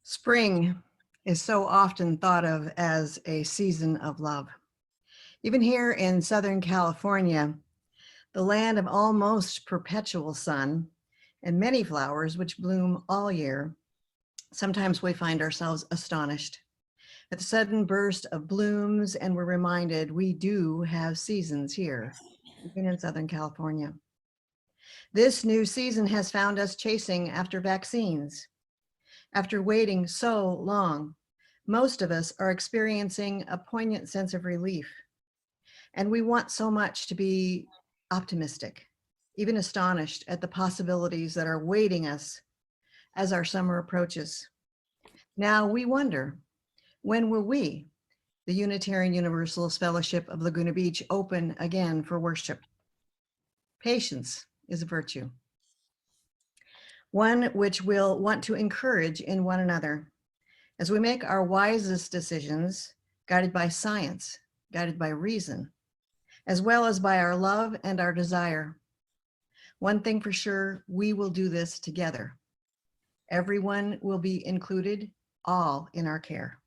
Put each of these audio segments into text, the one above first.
Spring is so often thought of as a season of love. Even here in Southern California, the land of almost perpetual sun and many flowers which bloom all year, sometimes we find ourselves astonished at the sudden burst of blooms, and we're reminded we do have seasons here, even in Southern California. This new season has found us chasing after vaccines. After waiting so long, most of us are experiencing a poignant sense of relief. And we want so much to be optimistic, even astonished at the possibilities that are waiting us as our summer approaches. Now we wonder, when will we, the Unitarian Universalist Fellowship of Laguna Beach, open again for worship? Patience is a virtue, one which we'll want to encourage in one another as we make our wisest decisions, guided by science, guided by reason, as well as by our love and our desire. One thing for sure, we will do this together. Everyone will be included, all in our care.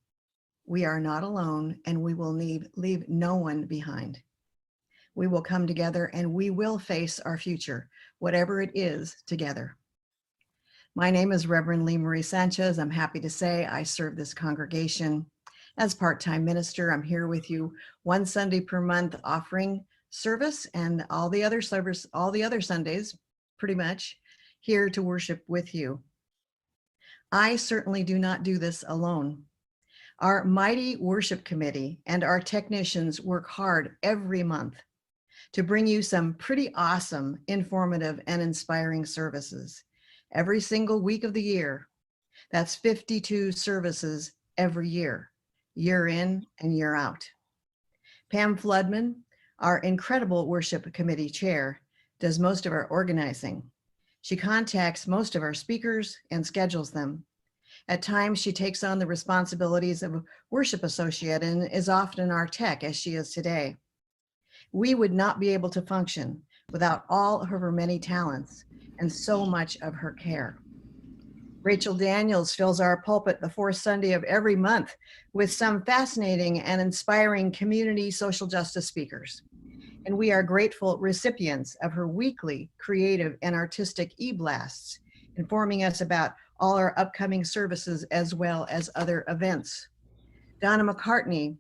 We are not alone, and we will leave no one behind. We will come together and we will face our future, whatever it is, together. My name is Reverend Lee Marie Sanchez. I'm happy to say I serve this congregation as part-time minister. I'm here with you one Sunday per month offering service, and all the other Sundays, pretty much, here to worship with you. I certainly do not do this alone. Our mighty worship committee and our technicians work hard every month to bring you some pretty awesome, informative, and inspiring services every single week of the year. That's 52 services every year, year in and year out. Pam Flodman, our incredible worship committee chair, does most of our organizing. She contacts most of our speakers and schedules them. At times, she takes on the responsibilities of a worship associate and is often our tech, as she is today. We would not be able to function without all of her many talents and so much of her care. Rachel Daniels fills our pulpit the fourth Sunday of every month with some fascinating and inspiring community social justice speakers. And we are grateful recipients of her weekly creative and artistic e-blasts, informing us about all our upcoming services as well as other events. Donna McCartney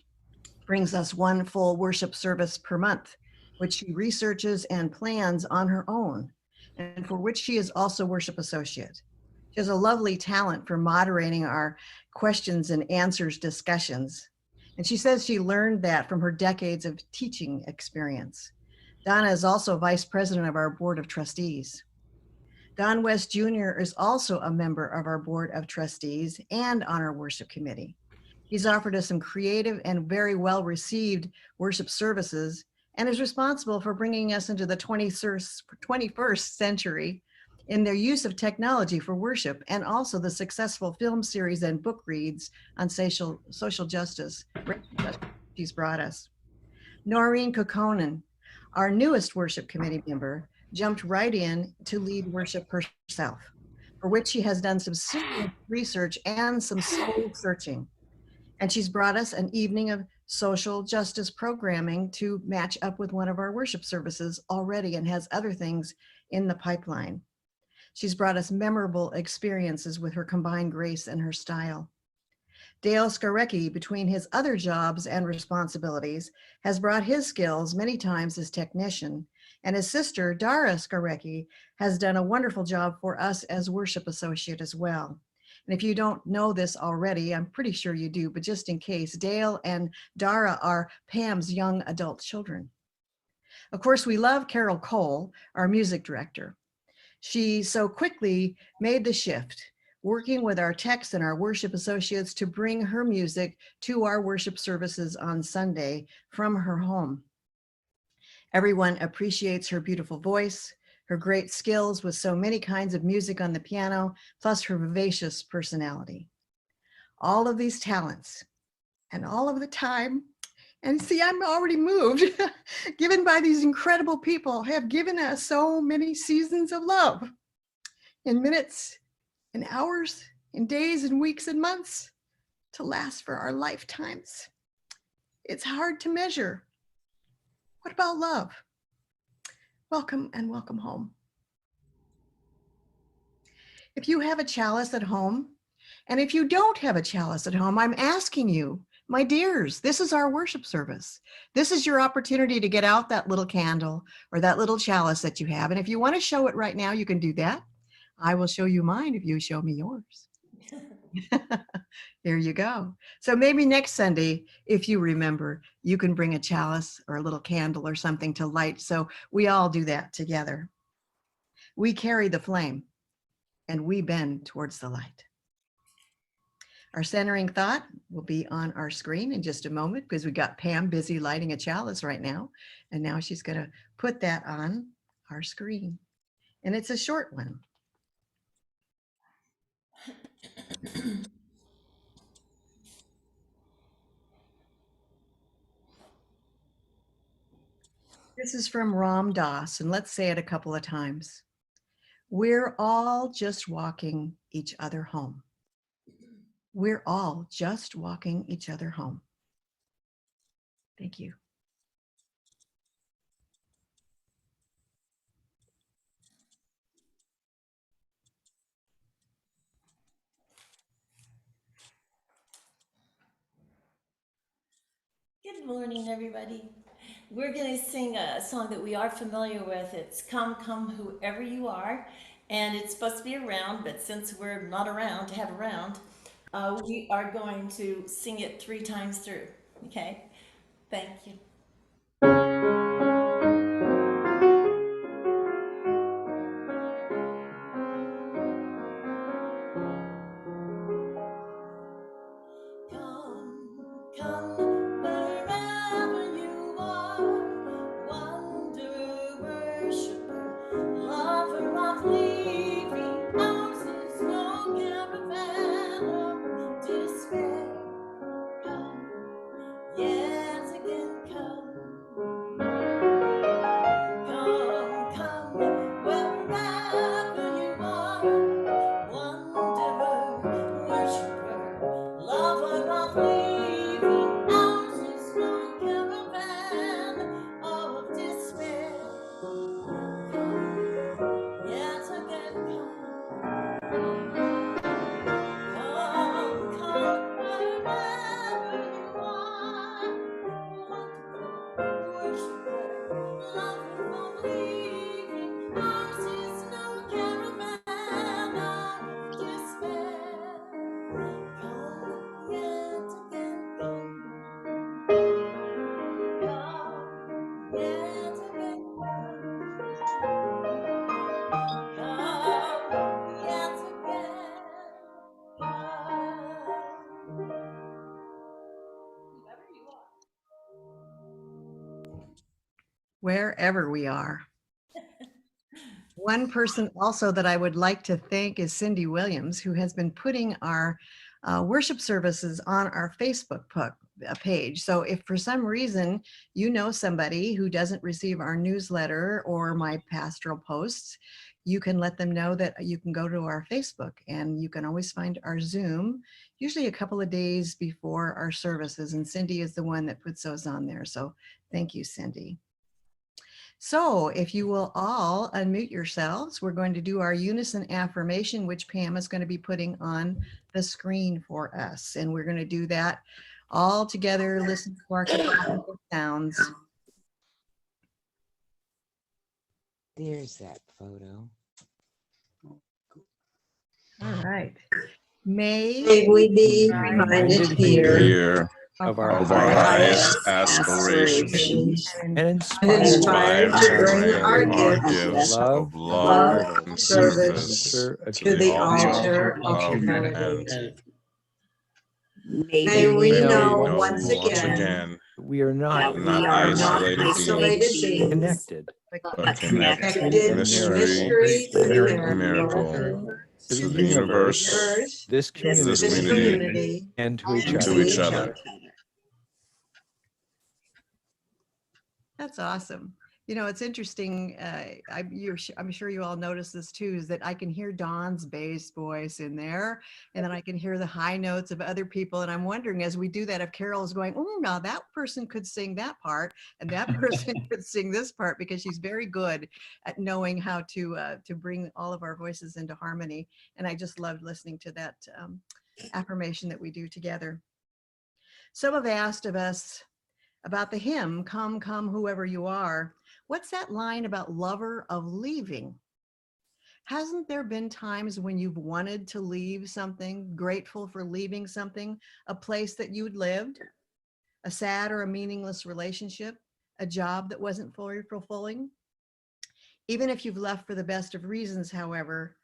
brings us one full worship service per month, which she researches and plans on her own, and for which she is also worship associate. She has a lovely talent for moderating our questions and answers discussions. And she says she learned that from her decades of teaching experience. Donna is also vice president of our board of trustees. Don West Jr. is also a member of our board of trustees and on our worship committee. He's offered us some creative and very well-received worship services and is responsible for bringing us into the 21st century in their use of technology for worship, and also the successful film series and book reads on social justice she's brought us. Noreen Kokkonen, our newest worship committee member, jumped right in to lead worship herself, for which she has done some serious research and some soul searching. And she's brought us an evening of social justice programming to match up with one of our worship services already, and has other things in the pipeline. She's brought us memorable experiences with her combined grace and her style. Dale Skarecki, between his other jobs and responsibilities, has brought his skills many times as technician, and his sister, Dara Skarecki, has done a wonderful job for us as worship associate as well. And if you don't know this already, I'm pretty sure you do, but just in case, Dale and Dara are Pam's young adult children. Of course, we love Carole Cole, our music director. She so quickly made the shift, working with our techs and our worship associates to bring her music to our worship services on Sunday from her home. Everyone appreciates her beautiful voice, her great skills with so many kinds of music on the piano, plus her vivacious personality. All of these talents and all of the time, and see, I'm already moved, given by these incredible people, have given us so many seasons of love in minutes, in hours, in days and weeks and months to last for our lifetimes. It's hard to measure. What about love? Welcome and welcome home. If you have a chalice at home, and if you don't have a chalice at home, I'm asking you, my dears, this is our worship service. This is your opportunity to get out that little candle or that little chalice that you have. And if you want to show it right now, you can do that. I will show you mine if you show me yours. Here you go. So maybe next Sunday, if you remember, you can bring a chalice or a little candle or something to light. So we all do that together. We carry the flame and we bend towards the light. Our centering thought will be on our screen in just a moment because we got Pam busy lighting a chalice right now. And now she's going to put that on our screen. And it's a short one. This is from Ram Dass, and let's say it a couple of times. We're all just walking each other home. We're all just walking each other home. Thank you. Good morning, everybody. We're going to sing a song that we are familiar with. It's Come, Come, Whoever You Are. And it's supposed to be a round, but since we're not around to have a round, we are going to sing it 3 times through. Okay? Thank you. Come, come, wherever you are, wonder worshiper, lover of living, ours is no caravan of despair. Come, yet again come. Come, come, wherever you are, wanderer, worshiper, lover of living, ours is no caravan of despair. Come, yet again come. Come, come, wherever you are, wonderful worshiper, lover of living, ours is no caravan of despair. Come, yet again come. Come, yet again come. Come, yet again come. Whoever you are. Wherever we are. One person also that I would like to thank is Cindy Williams, who has been putting our worship services on our Facebook page. So if for some reason you know somebody who doesn't receive our newsletter or my pastoral posts, you can let them know that you can go to our Facebook, and you can always find our Zoom, usually a couple of days before our services. And Cindy is the one that puts those on there. So thank you, Cindy. So if you will all unmute yourselves, we're going to do our Unison Affirmation, which Pam is going to be putting on the screen for us. And we're going to do that all together, listen to our cacophonous sounds. There's that photo. All right. May we be reminded here of our highest aspirations and And and inspired inspired to bring our gifts of love, and service to the altar of humanity. humanity. May May we know know once once again again we are that not we are not isolated beings, connected, but connected in in mystery mystery to through miracle, miracle to the universe, universe, this this community, community, and to each and other. to each other. That's awesome. You know, it's interesting. I'm sure you all notice this too, is that I can hear Dawn's bass voice in there, and then I can hear the high notes of other people. And I'm wondering, as we do that, if Carole is going, oh, now that person could sing that part, and that person could sing this part, because she's very good at knowing how to bring all of our voices into harmony. And I just loved listening to that affirmation that we do together. Some have asked of us about the hymn, Come, Come, Whoever You Are. What's that line about lover of leaving? Hasn't there been times when you've wanted to leave something, grateful for leaving something, a place that you'd lived, a sad or a meaningless relationship, a job that wasn't fully fulfilling? Even if you've left for the best of reasons, however,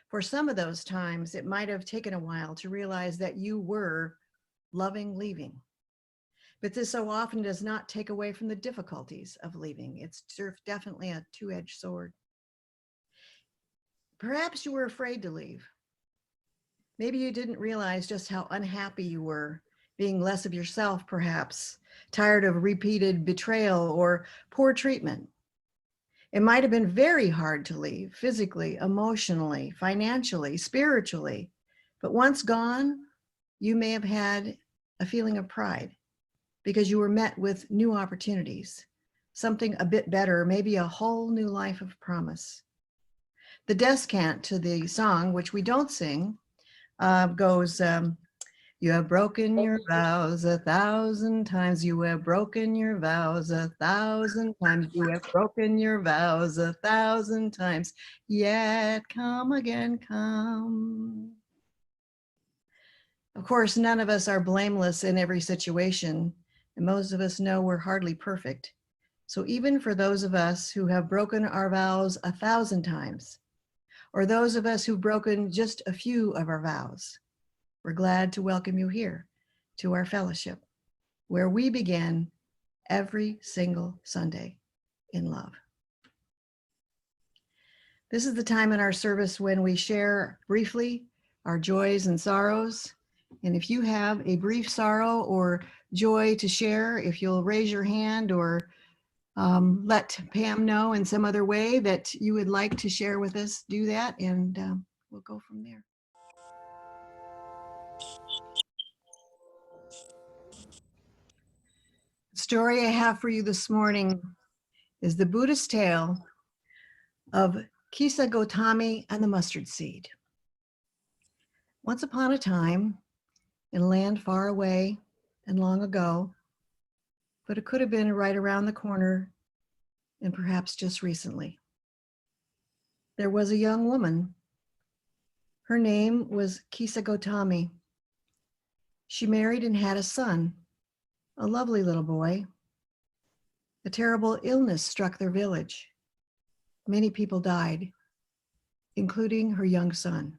for some of those times, it might have taken a while to realize that you were loving leaving. But this so often does not take away from the difficulties of leaving. It's definitely a two-edged sword. Perhaps you were afraid to leave. Maybe you didn't realize just how unhappy you were, being less of yourself, perhaps, tired of repeated betrayal or poor treatment. It might have been very hard to leave, physically, emotionally, financially, spiritually. But once gone, you may have had a feeling of pride, because you were met with new opportunities, something a bit better, maybe a whole new life of promise. The descant to the song, which we don't sing, goes, you have broken your vows 1,000 times. You have broken your vows 1,000 times. You have broken your vows 1,000 times. Yet come again, come. Of course, none of us are blameless in every situation, and most of us know we're hardly perfect. So even for those of us who have broken our vows 1,000 times, or those of us who've broken just a few of our vows, we're glad to welcome you here to our fellowship, where we begin every single Sunday in love. This is the time in our service when we share briefly our joys and sorrows. And if you have a brief sorrow or joy to share, if you'll raise your hand or let Pam know in some other way that you would like to share with us, do that, and we'll go from there. The story I have for you this morning is the Buddhist tale of Kisa Gotami and the mustard seed. Once upon a time, in a land far away and long ago, but it could have been right around the corner and perhaps just recently, there was a young woman. Her name was Kisa Gotami. She married and had a son, a lovely little boy. A terrible illness struck their village. Many people died, including her young son.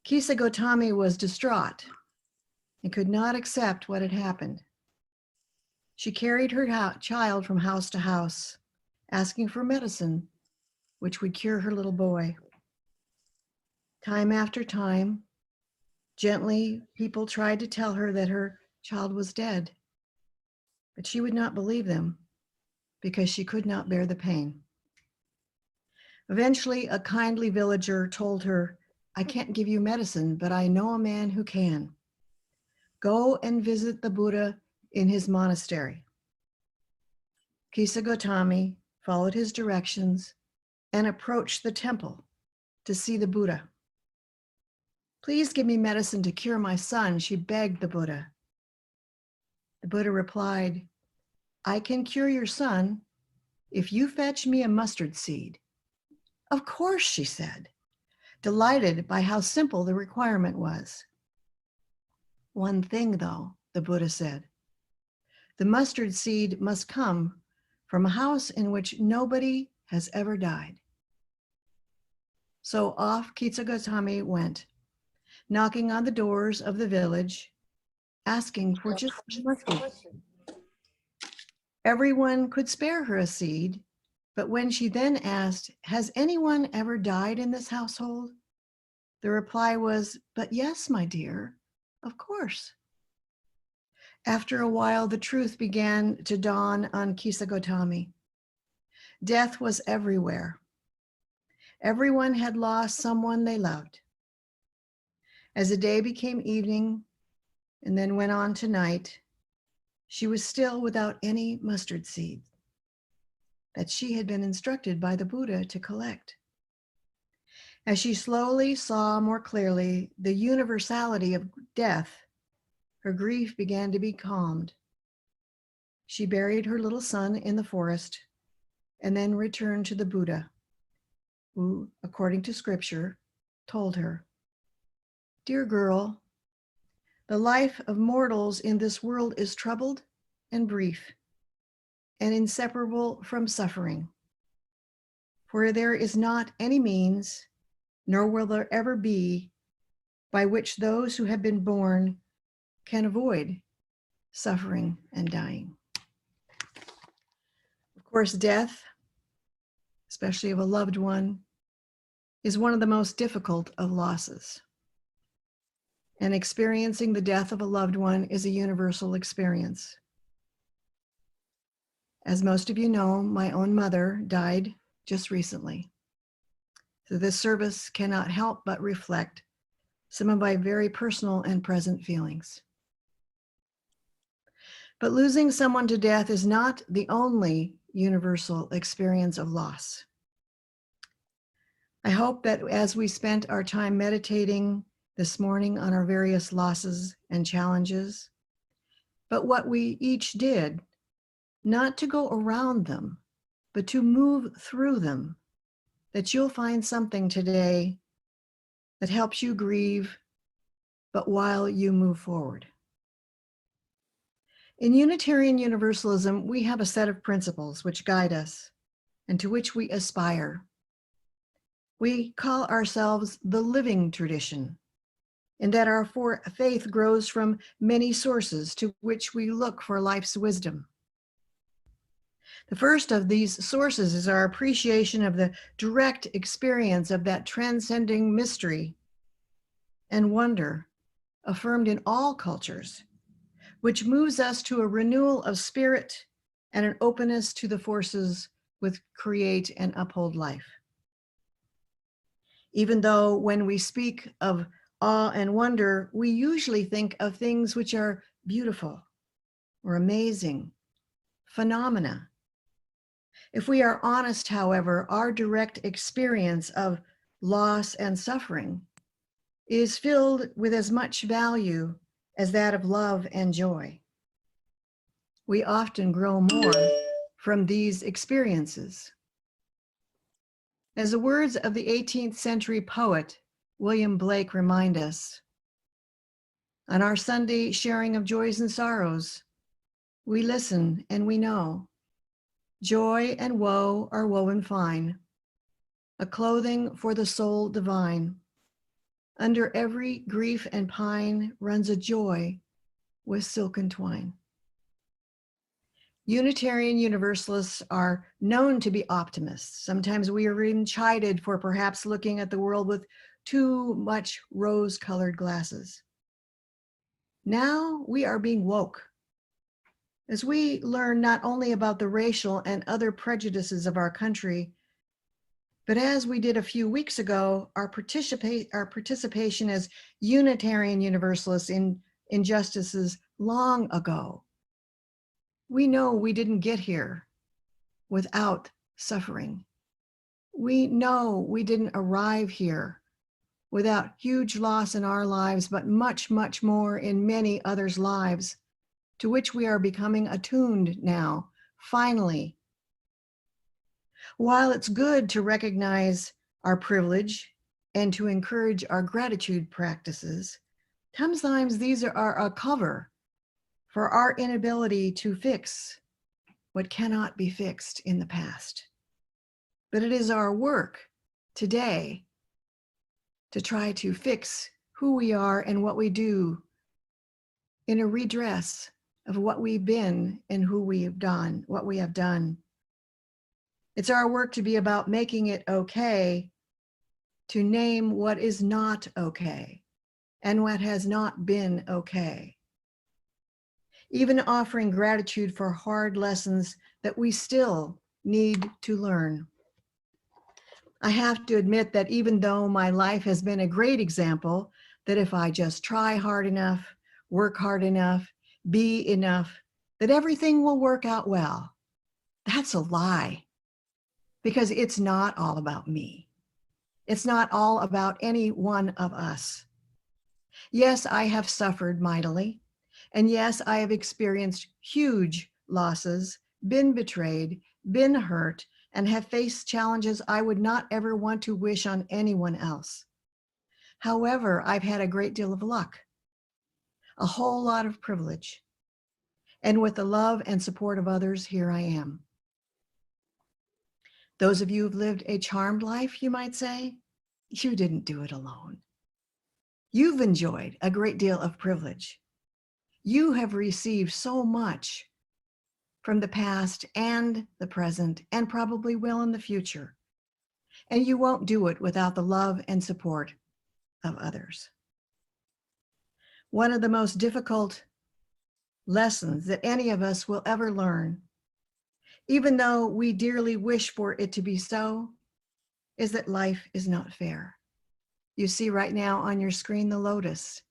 Kisa Gotami was distraught and could not accept what had happened. She carried her child from house to house, asking for medicine which would cure her little boy. Time after time, gently, people tried to tell her that her child was dead, but she would not believe them because she could not bear the pain. Eventually, a kindly villager told her, I can't give you medicine, but I know a man who can. Go and visit the Buddha in his monastery. Kisa Gotami followed his directions and approached the temple to see the Buddha. Please give me medicine to cure my son, she begged the Buddha. The Buddha replied, I can cure your son if you fetch me a mustard seed. Of course, she said, delighted by how simple the requirement was. One thing, though, the Buddha said, the mustard seed must come from a house in which nobody has ever died. So off Kisa Gotami went, knocking on the doors of the village, asking for just a mustard. Everyone could spare her a seed, but when she then asked, has anyone ever died in this household? The reply was, but yes, my dear, of course. After a while, the truth began to dawn on Kisagotami. Death was everywhere. Everyone had lost someone they loved. As the day became evening and then went on to night, she was still without any mustard seed that she had been instructed by the Buddha to collect. As she slowly saw more clearly the universality of death, her grief began to be calmed. She buried her little son in the forest and then returned to the Buddha, who, according to scripture, told her, "Dear girl, the life of mortals in this world is troubled and brief and inseparable from suffering. For there is not any means, nor will there ever be, by which those who have been born can avoid suffering and dying." Of course, death, especially of a loved one, is one of the most difficult of losses. And experiencing the death of a loved one is a universal experience. As most of you know, my own mother died just recently. So this service cannot help but reflect some of my very personal and present feelings. But losing someone to death is not the only universal experience of loss. I hope that as we spent our time meditating this morning on our various losses and challenges, but what we each did, not to go around them, but to move through them, that you'll find something today that helps you grieve, but while you move forward. In Unitarian Universalism, we have a set of principles which guide us and to which we aspire. We call ourselves the living tradition, in that our faith grows from many sources to which we look for life's wisdom. The first of these sources is our appreciation of the direct experience of that transcending mystery and wonder affirmed in all cultures, which moves us to a renewal of spirit and an openness to the forces which create and uphold life. Even though when we speak of awe and wonder, we usually think of things which are beautiful or amazing, phenomena. If we are honest, however, our direct experience of loss and suffering is filled with as much value as that of love and joy. We often grow more from these experiences. As the words of the 18th century poet William Blake remind us, on our Sunday sharing of joys and sorrows, we listen and we know. Joy and woe are woven fine, a clothing for the soul divine. Under every grief and pine runs a joy with silken twine. Unitarian Universalists are known to be optimists. Sometimes we are even chided for perhaps looking at the world with too much rose-colored glasses. Now we are being woke as we learn not only about the racial and other prejudices of our country, but as we did a few weeks ago, our participation as Unitarian Universalists in injustices long ago. We know we didn't get here without suffering. We know we didn't arrive here without huge loss in our lives, but much, much more in many others' lives, to which we are becoming attuned now, finally. While it's good to recognize our privilege and to encourage our gratitude practices, sometimes these are a cover for our inability to fix what cannot be fixed in the past. But it is our work today to try to fix who we are and what we do in a redress of what we've been and who we have done, what we have done. It's our work to be about making it okay to name what is not okay and what has not been okay. even offering gratitude for hard lessons that we still need to learn. I have to admit that even though my life has been a great example that if I just try hard enough, work hard enough, be enough, that everything will work out well, that's a lie, because it's not all about me. It's not all about any one of us. Yes, I have suffered mightily. And yes, I have experienced huge losses, been betrayed, been hurt, and have faced challenges I would not ever want to wish on anyone else. However, I've had a great deal of luck, a whole lot of privilege. And with the love and support of others, here I am. Those of you who've lived a charmed life, you might say, you didn't do it alone. You've enjoyed a great deal of privilege. You have received so much from the past and the present, and probably will in the future. And you won't do it without the love and support of others. One of the most difficult lessons that any of us will ever learn, even though we dearly wish for it to be so, is that life is not fair. You see right now on your screen the lotus.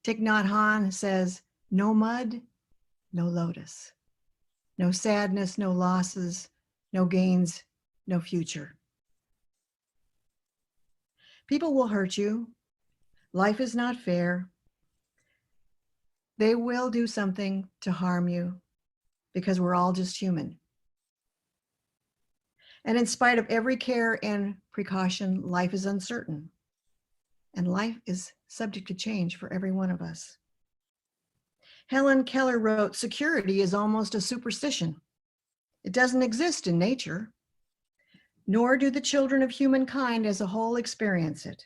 Thich Nhat Hanh says, no mud, no lotus. No sadness, no losses, no gains, no future. People will hurt you. Life is not fair. They will do something to harm you because we're all just human. And in spite of every care and precaution, life is uncertain. And life is subject to change for every one of us. Helen Keller wrote, security is almost a superstition. It doesn't exist in nature, nor do the children of humankind as a whole experience it.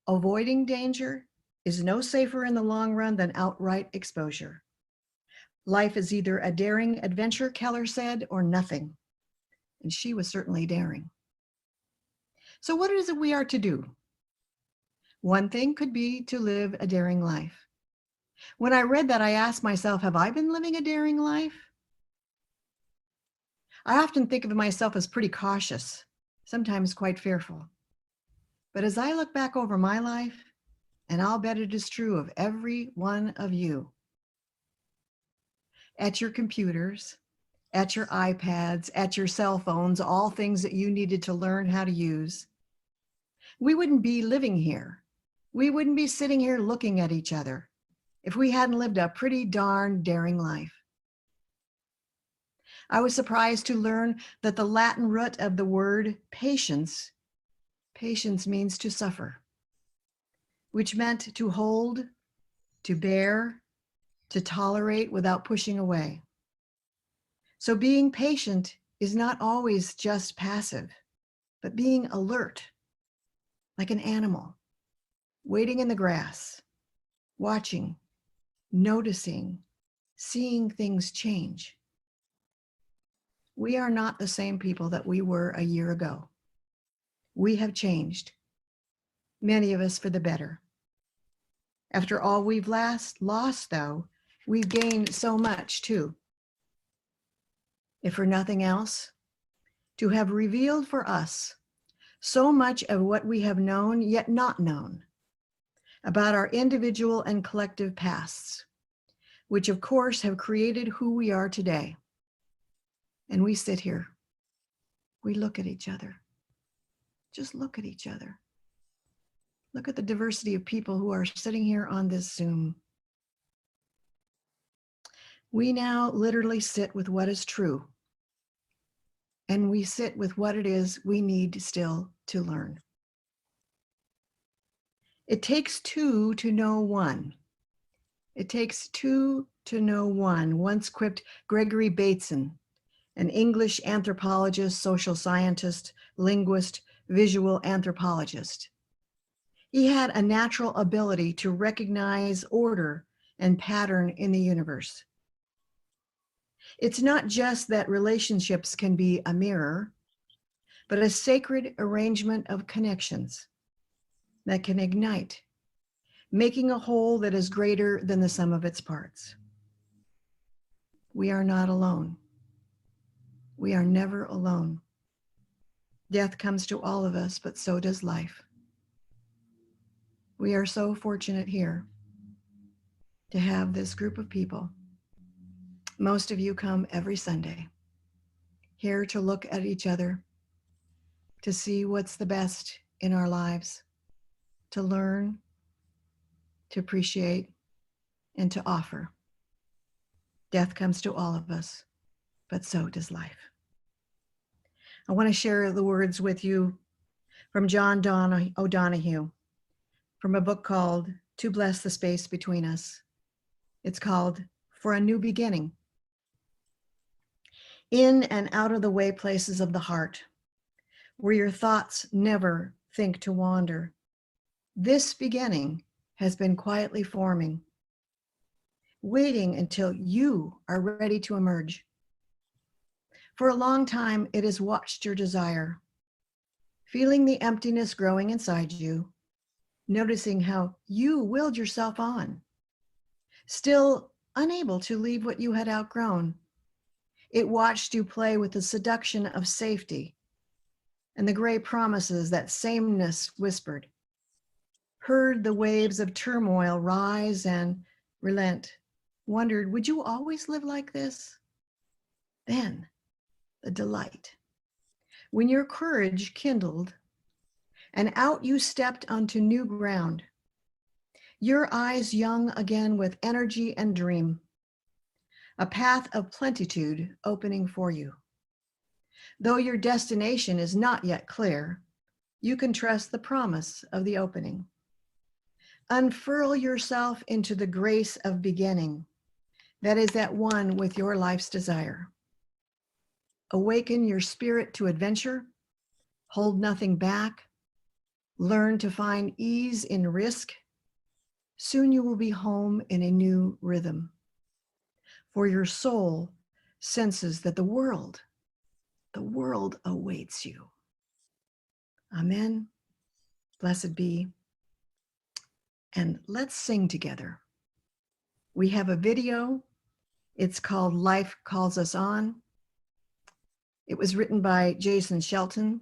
Avoiding danger is no safer in the long run than outright exposure. Life is either a daring adventure, Keller said, or nothing. And she was certainly daring. So what is it we are to do? One thing could be to live a daring life. When I read that, I asked myself, have I been living a daring life? I often think of myself as pretty cautious, sometimes quite fearful. But as I look back over my life, and I'll bet it is true of every one of you, at your computers, at your iPads, at your cell phones, all things that you needed to learn how to use, we wouldn't be living here. We wouldn't be sitting here looking at each other if we hadn't lived a pretty darn daring life. I was surprised to learn that the Latin root of the word patience means to suffer, which meant to hold, to bear, to tolerate without pushing away. So being patient is not always just passive, but being alert, like an animal, waiting in the grass, watching, noticing, seeing things change. We are not the same people that we were a year ago. We have changed, many of us for the better. After all we've lost, though, we've gained so much too. If for nothing else, to have revealed for us so much of what we have known yet not known about our individual and collective pasts, which of course have created who we are today. And we sit here, we look at each other, just look at each other. Look at the diversity of people who are sitting here on this Zoom. We now literally sit with what is true, and we sit with what it is we need still to learn. It takes two to know one. It takes two to know one, once quipped Gregory Bateson, an English anthropologist, social scientist, linguist, visual anthropologist. He had a natural ability to recognize order and pattern in the universe. It's not just that relationships can be a mirror, but a sacred arrangement of connections that can ignite, making a whole that is greater than the sum of its parts. We are not alone. We are never alone. Death comes to all of us, but so does life. We are so fortunate here to have this group of people. Most of you come every Sunday, here to look at each other, to see what's the best in our lives, to learn, to appreciate, and to offer. Death comes to all of us, but so does life. I want to share the words with you from John O'Donohue from a book called To Bless the Space Between Us. It's called For a New Beginning. In and out of the way places of the heart, where your thoughts never think to wander, this beginning has been quietly forming, waiting until you are ready to emerge. For a long time, it has watched your desire, feeling the emptiness growing inside you, noticing how you willed yourself on, still unable to leave what you had outgrown. It watched you play with the seduction of safety and the gray promises that sameness whispered, heard the waves of turmoil rise and relent, wondered, would you always live like this? Then the delight, when your courage kindled and out you stepped onto new ground, your eyes young again with energy and dream, a path of plenitude opening for you. Though your destination is not yet clear, you can trust the promise of the opening. Unfurl yourself into the grace of beginning that is at one with your life's desire. Awaken your spirit to adventure, hold nothing back, learn to find ease in risk. Soon you will be home in a new rhythm. For your soul senses that the world awaits you. Amen. Blessed be. And let's sing together. We have a video. It's called Life Calls Us On. It was written by Jason Shelton,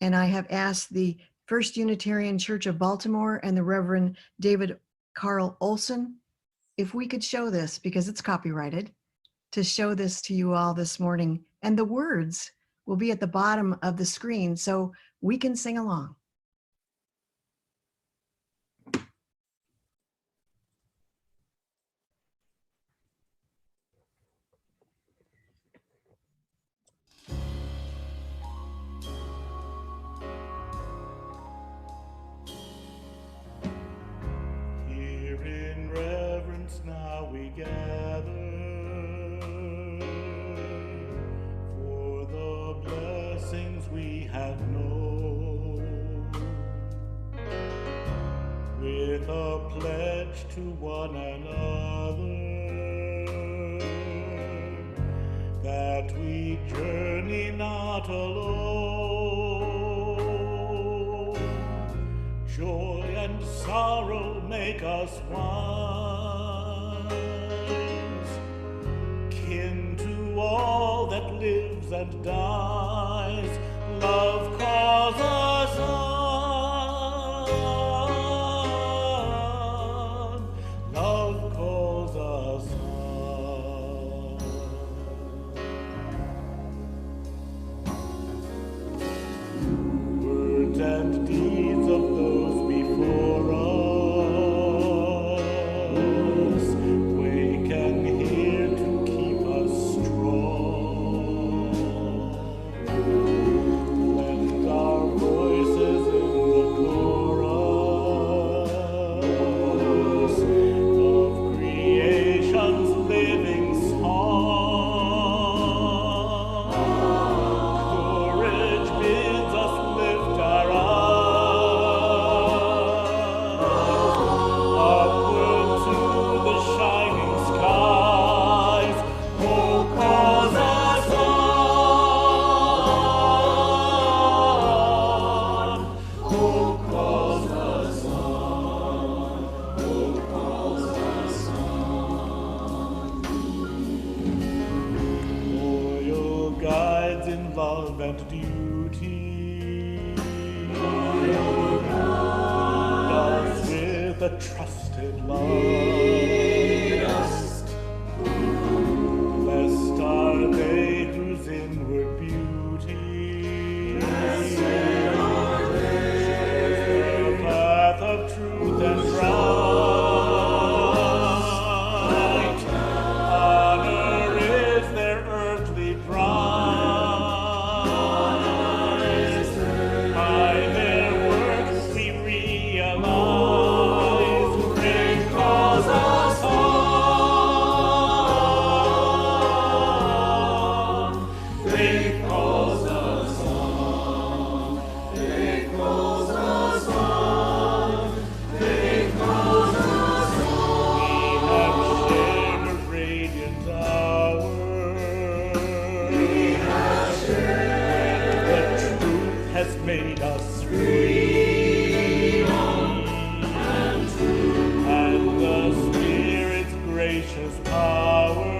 and I have asked the First Unitarian Church of Baltimore and the Reverend David Carole Olson if we could show this, because it's copyrighted, to show this to you all this morning. And the words will be at the bottom of the screen so we can sing along. Here in reverence now we gather for the blessings we have known, with a pledge to one another that we journey not alone. Joy and sorrow make us wise, kin to all that lives and dies. Love calls us on. Love calls us on. Words and deeds of those before us, wake and hear to keep us strong. Lend our voice the trusted light. Blessed are they whose inward beauty shows their path of truth and right. Honor is their earthly prize. By their works we realize faith calls us on. Faith calls us on. Faith calls us on. Faith calls us on. We have shared a radiant hour. We have shared when the truth has made us free. And the Spirit's gracious power.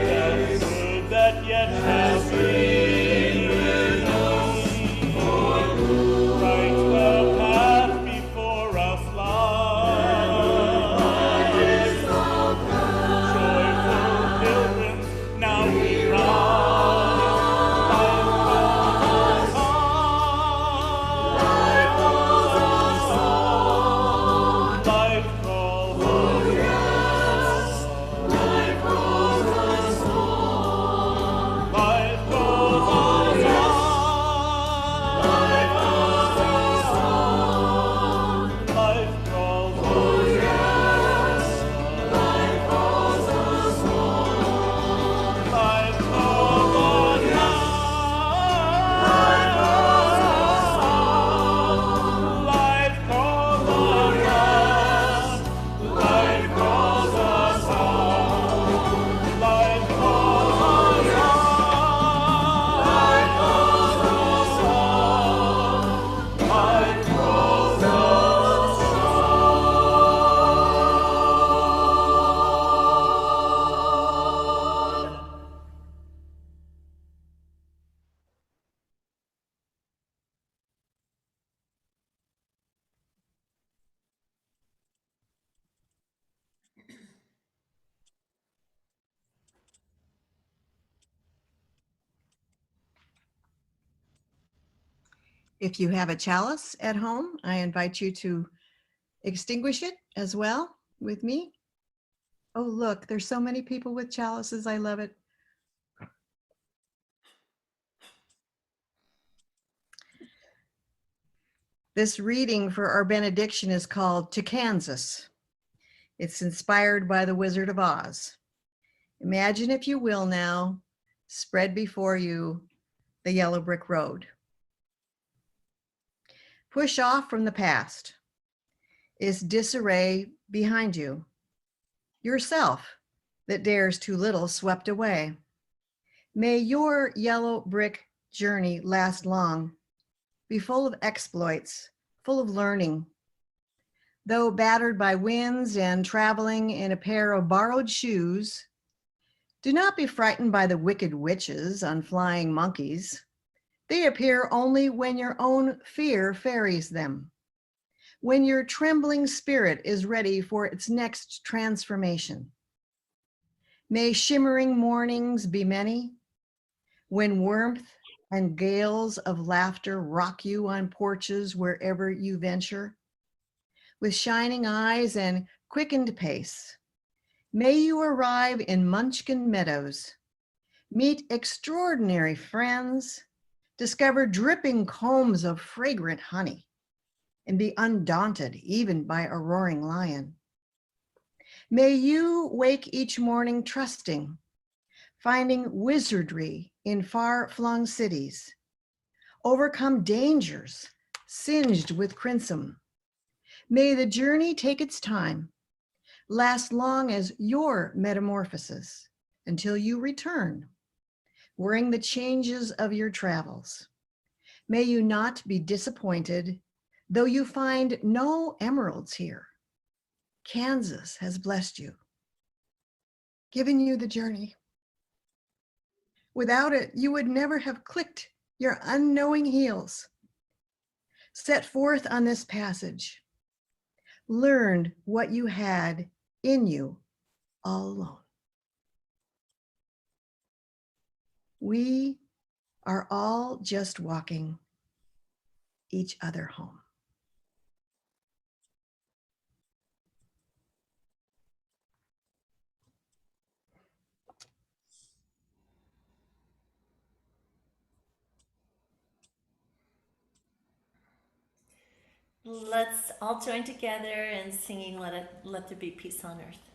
That good that yet shall be. Right the path before us lies. Joyful pilgrims, now we rise. Life calls us on. Life calls us on. Life calls us on. Life calls us on. Life calls us on. Life calls us on. Life calls us on. Life calls us on. Life calls us on. Life calls us on. Life calls us on. Life calls us on. If you have a chalice at home, I invite you to extinguish it as well with me. Oh, look, there's so many people with chalices. I love it. This reading for our benediction is called To Kansas. It's inspired by the Wizard of Oz. Imagine, if you will now, spread before you the yellow brick road. Push off from the past. Is disarray behind you? Yourself that dares too little swept away. May your yellow brick journey last long, be full of exploits, full of learning. Though battered by winds and traveling in a pair of borrowed shoes, do not be frightened by the wicked witches on flying monkeys. They appear only when your own fear ferries them, when your trembling spirit is ready for its next transformation. May shimmering mornings be many, when warmth and gales of laughter rock you on porches wherever you venture. With shining eyes and quickened pace, may you arrive in Munchkin Meadows, meet extraordinary friends, discover dripping combs of fragrant honey, and be undaunted even by a roaring lion. May you wake each morning trusting, finding wizardry in far-flung cities, overcome dangers singed with crimson. May the journey take its time, last long as your metamorphosis, until you return, wearing the changes of your travels. May you not be disappointed, though you find no emeralds here. Kansas has blessed you, given you the journey. Without it, you would never have clicked your unknowing heels. set forth on this passage, learned what you had in you all alone. We are all just walking each other home. Let's all join together in singing Let There Be Peace on Earth.